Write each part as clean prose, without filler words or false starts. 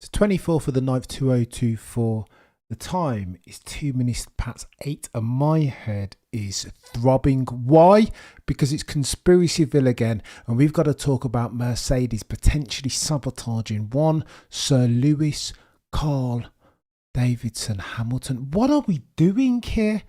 It's 24th of the 9th, 2024. The time is 2 minutes past 8 and my head is throbbing. Why? Because it's Conspiracyville again and we've got to talk about Mercedes potentially sabotaging one Sir Lewis, Carl, Davidson, Hamilton. What are we doing here?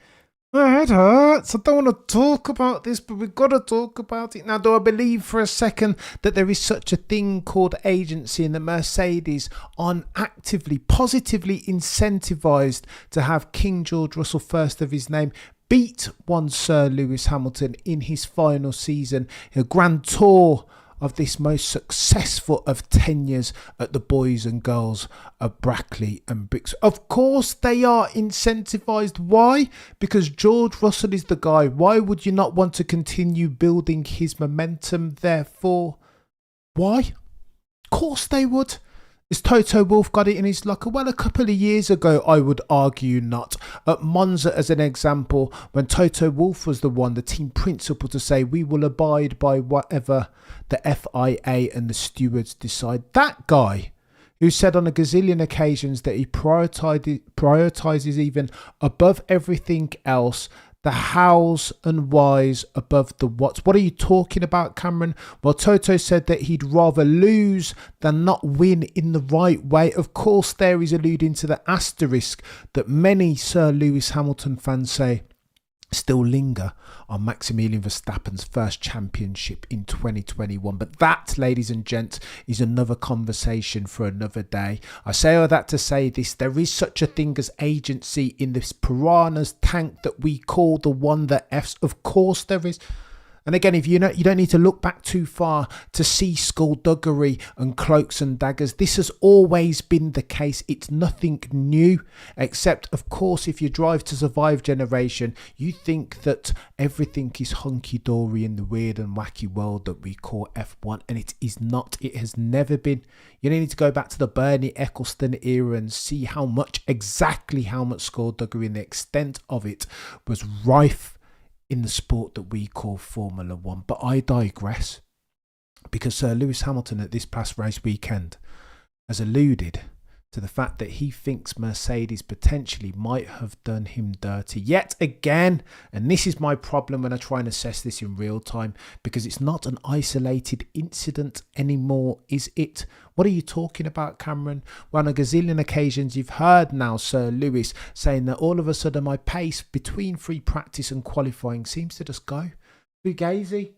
My head hurts. I don't want to talk about this, but we've got to talk about it. Now, do I believe for a second that there is such a thing called agency and that Mercedes are actively, positively incentivized to have King George Russell, first of his name, beat one Sir Lewis Hamilton in his final season, a grand tour of this most successful of tenures at the boys and girls of Brackley and Brixton? Of course they are incentivized. Why? Because George Russell is the guy. Why would you not want to continue building his momentum? Therefore, why? Of course they would. Has Toto Wolff got it in his locker? Well, a couple of years ago, I would argue not. At Monza, as an example, when Toto Wolff was the team principal, to say we will abide by whatever the FIA and the stewards decide. That guy who said on a gazillion occasions that he prioritizes even above everything else the hows and whys above the whats. What are you talking about, Cameron? Well, Toto said that he'd rather lose than not win in the right way. Of course, there he's alluding to the asterisk that many Sir Lewis Hamilton fans say still linger on Maximilian Verstappen's first championship in 2021. But that, ladies and gents, is another conversation for another day. I say all that to say this: there is such a thing as agency in this piranha's tank that we call the one that F's. Of course there is. And again, if you don't need to look back too far to see skullduggery and cloaks and daggers. This has always been the case. It's nothing new, except, of course, if you drive to survive generation, you think that everything is hunky-dory in the weird and wacky world that we call F1, and it is not. It has never been. You don't need to go back to the Bernie Ecclestone era and see exactly how much skullduggery and the extent of it was rife in the sport that we call Formula One. But I digress, because Sir Lewis Hamilton at this past race weekend has alluded to the fact that he thinks Mercedes potentially might have done him dirty yet again. And this is my problem when I try and assess this in real time, because it's not an isolated incident anymore, is it? What are you talking about, Cameron? Well, on a gazillion occasions you've heard now Sir Lewis saying that all of a sudden my pace between free practice and qualifying seems to just go fugazi,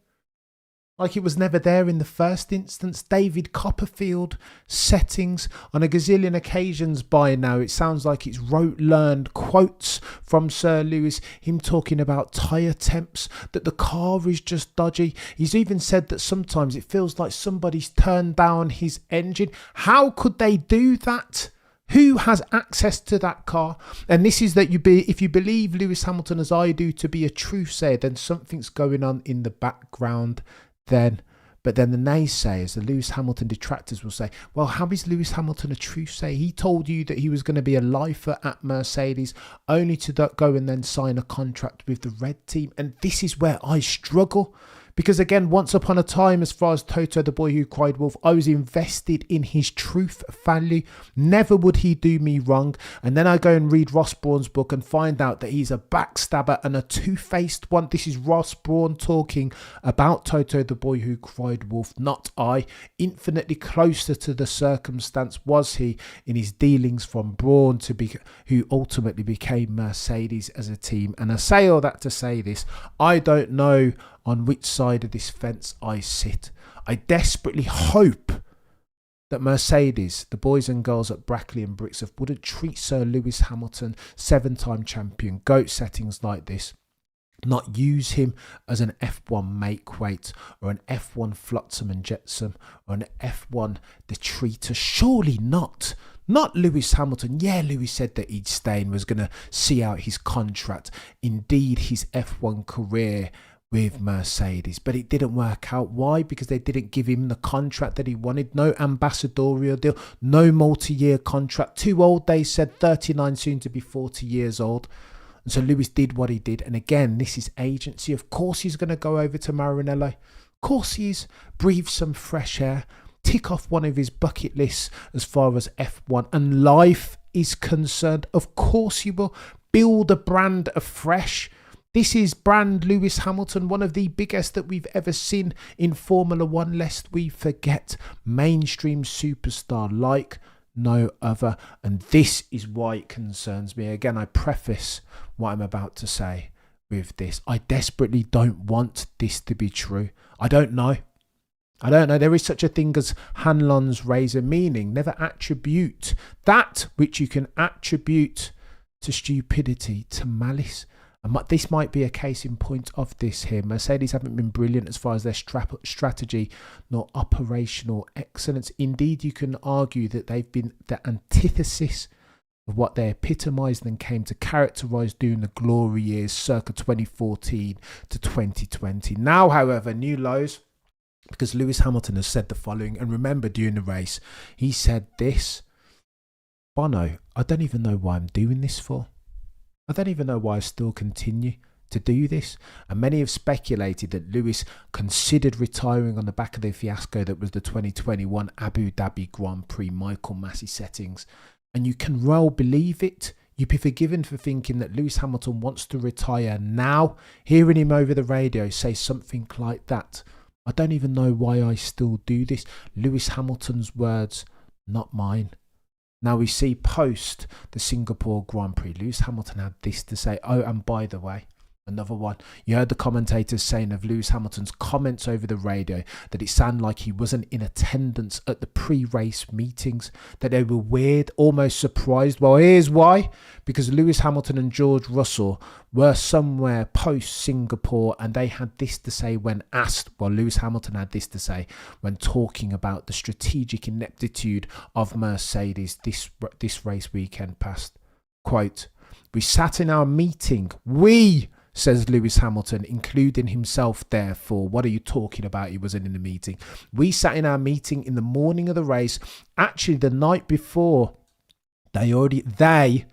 like it was never there in the first instance. David Copperfield settings on a gazillion occasions by now. It sounds like it's rote-learned quotes from Sir Lewis, him talking about tyre temps, that the car is just dodgy. He's even said that sometimes it feels like somebody's turned down his engine. How could they do that? Who has access to that car? And this is that if you believe Lewis Hamilton as I do to be a truthsayer, then something's going on in the background. But then the naysayers, the Lewis Hamilton detractors, will say, well, how is Lewis Hamilton a truthsayer? He told you that he was going to be a lifer at Mercedes, only to go and then sign a contract with the red team. And this is where I struggle. Because again, once upon a time, as far as Toto, the boy who cried wolf, I was invested in his truth value. Never would he do me wrong. And then I go and read Ross Brawn's book and find out that he's a backstabber and a two-faced one. This is Ross Brawn talking about Toto, the boy who cried wolf, not I. Infinitely closer to the circumstance was he in his dealings from Brawn, who ultimately became Mercedes as a team. And I say all that to say this: I don't know on which side of this fence I sit. I desperately hope that Mercedes, the boys and girls at Brackley and Brixton, wouldn't treat Sir Lewis Hamilton, 7-time champion, GOAT settings like this. Not use him as an F1 make weight or an F1 flotsam and jetsam or an F1 detritus. Surely not. Not Lewis Hamilton. Yeah, Lewis said that he'd stay and was going to see out his contract, indeed his F1 career with Mercedes, but it didn't work out. Why? Because they didn't give him the contract that he wanted. No ambassadorial deal, no multi-year contract. Too old, they said, 39, soon to be 40 years old. And so Lewis did what he did. And again, this is agency. Of course he's going to go over to Maranello. Of course he is. Breathe some fresh air. tick off one of his bucket lists as far as F1 and life is concerned. Of course he will. Build a brand afresh. This is brand Lewis Hamilton, one of the biggest that we've ever seen in Formula One, lest we forget. Mainstream superstar like no other. And this is why it concerns me. Again, I preface what I'm about to say with this. I desperately don't want this to be true. I don't know. There is such a thing as Hanlon's razor, meaning never attribute that which you can attribute to stupidity, to malice. And this might be a case in point of this here. Mercedes haven't been brilliant as far as their strategy nor operational excellence. Indeed, you can argue that they've been the antithesis of what they epitomised and came to characterise during the glory years circa 2014 to 2020. Now, however, new lows, because Lewis Hamilton has said the following. And remember, during the race, he said this: Bono, I don't even know why I'm doing this for. I don't even know why I still continue to do this. And many have speculated that Lewis considered retiring on the back of the fiasco that was the 2021 Abu Dhabi Grand Prix Michael Massey settings. And you can well believe it. You'd be forgiven for thinking that Lewis Hamilton wants to retire now. Hearing him over the radio say something like that. I don't even know why I still do this. Lewis Hamilton's words, not mine. Now we see post the Singapore Grand Prix, Lewis Hamilton had this to say. Oh, and by the way, another one. You heard the commentators saying of Lewis Hamilton's comments over the radio that it sounded like he wasn't in attendance at the pre-race meetings, that they were weird, almost surprised. Well, here's why. Because Lewis Hamilton and George Russell were somewhere post-Singapore and they had this to say when asked. Well, Lewis Hamilton had this to say when talking about the strategic ineptitude of Mercedes this race weekend past. Quote, "We sat in our meeting. We," says Lewis Hamilton, including himself therefore. What are you talking about? He wasn't in the meeting. "We sat in our meeting in the morning of the race. Actually, the night before, they,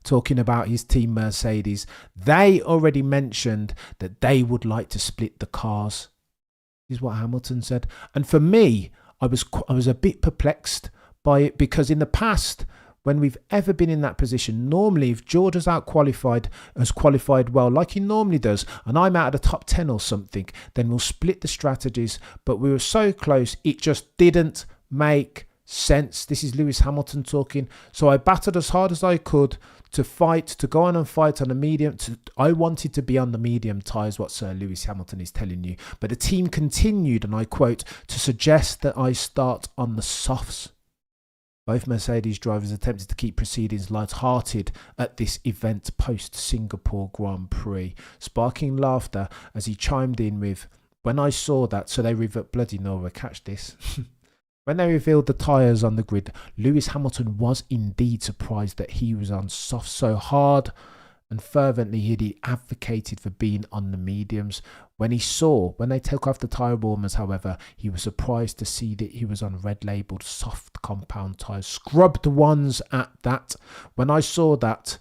talking about his team Mercedes, they already mentioned that they would like to split the cars." This is what Hamilton said. And for me, I was a bit perplexed by it, because in the past, when we've ever been in that position, normally if George has qualified well, like he normally does, and I'm out of the top 10 or something, then we'll split the strategies. But we were so close, it just didn't make sense. This is Lewis Hamilton talking. "So I battled as hard as I could to go on and fight on the medium. I wanted to be on the medium tyres," what Sir Lewis Hamilton is telling you. "But the team continued," and I quote, "to suggest that I start on the softs." Both Mercedes drivers attempted to keep proceedings light-hearted at this event post-Singapore Grand Prix, sparking laughter as he chimed in with, "When I saw that," so they bloody Nora, catch this. "When they revealed the tyres on the grid, Lewis Hamilton was indeed surprised that he was on softs so hard and fervently he advocated for being on the mediums. When they took off the tyre warmers, however, he was surprised to see that he was on red-labelled soft compound tyres, scrubbed ones at that. When I saw that,"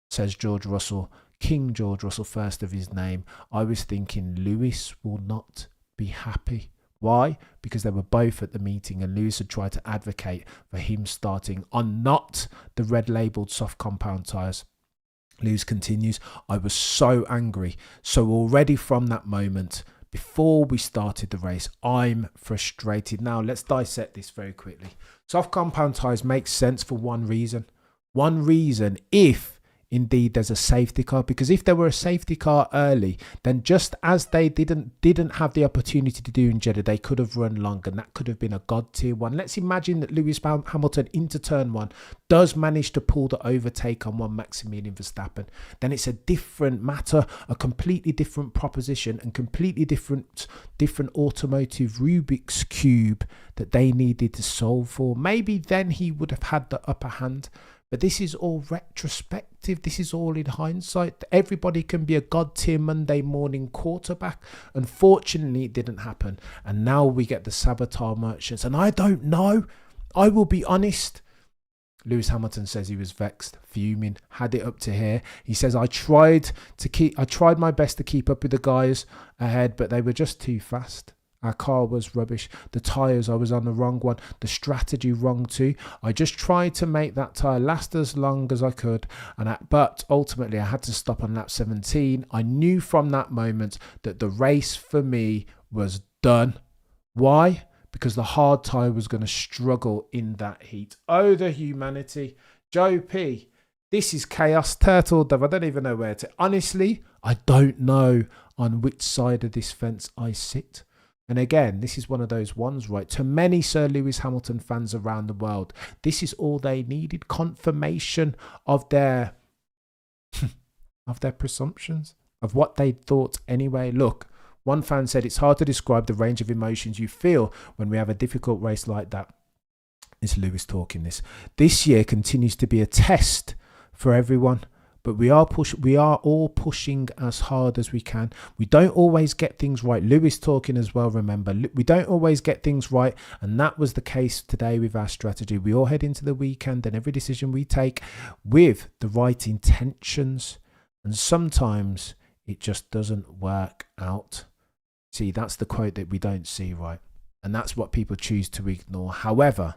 says George Russell, King George Russell, first of his name, "I was thinking Lewis will not be happy." Why? Because they were both at the meeting and Lewis had tried to advocate for him starting on not the red-labelled soft compound tyres. Lewis continues, "I was so angry. So already from that moment, before we started the race, I'm frustrated." Now, let's dissect this very quickly. Soft compound tyres make sense for one reason. If indeed there's a safety car, because if there were a safety car early, then just as they didn't have the opportunity to do in Jeddah, they could have run longer, and that could have been a god tier one. Let's imagine that Lewis Hamilton into turn one does manage to pull the overtake on one Maximilian Verstappen. Then it's a different matter, a completely different proposition, and completely different automotive Rubik's cube that they needed to solve for. Maybe then he would have had the upper hand. But this is all retrospective. This is all in hindsight. Everybody can be a god tier Monday morning quarterback. Unfortunately, it didn't happen. And now we get the Sabotage merchants. And I don't know. I will be honest. Lewis Hamilton says he was vexed, fuming, had it up to here. He says, I tried my best to keep up with the guys ahead, but they were just too fast. Our car was rubbish. The tyres, I was on the wrong one. The strategy wrong too. I just tried to make that tyre last as long as I could. But ultimately, I had to stop on lap 17. I knew from that moment that the race for me was done. Why? Because the hard tyre was going to struggle in that heat. Oh, the humanity. Joe P. This is chaos. Turtle Dove. I don't even know where to. Honestly, I don't know on which side of this fence I sit. And again, this is one of those ones, right? To many Sir Lewis Hamilton fans around the world, this is all they needed. Confirmation of their presumptions, of what they thought anyway. Look, one fan said it's hard to describe the range of emotions you feel when we have a difficult race like that. It's Lewis talking this. This year continues to be a test for everyone. But we are all pushing as hard as we can. We don't always get things right. Lewis talking as well, remember. We don't always get things right. And that was the case today with our strategy. We all head into the weekend and every decision we take with the right intentions. And sometimes it just doesn't work out. See, that's the quote that we don't see, right? And that's what people choose to ignore. However,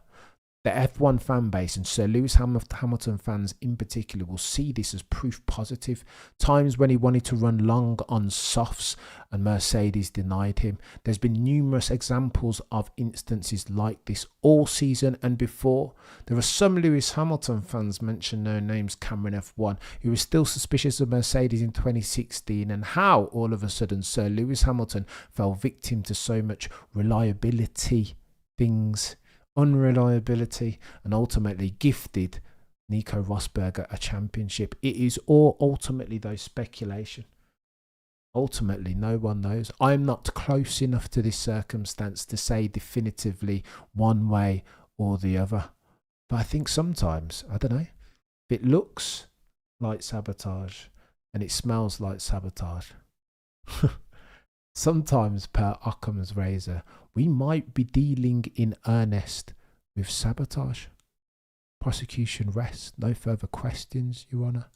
the F1 fan base and Sir Lewis Hamilton fans in particular will see this as proof positive. Times when he wanted to run long on softs and Mercedes denied him. There's been numerous examples of instances like this all season and before. There are some Lewis Hamilton fans, mention no names, Cameron F1, who was still suspicious of Mercedes in 2016 and how all of a sudden Sir Lewis Hamilton fell victim to so much reliability things. Unreliability, and ultimately gifted Nico Rosberg a championship. It is all ultimately though speculation. Ultimately, no one knows. I'm not close enough to this circumstance to say definitively one way or the other. But I think sometimes, I don't know, if it looks like sabotage and it smells like sabotage, sometimes per Occam's razor, we might be dealing in earnest with sabotage. Prosecution rests. No further questions, Your Honour.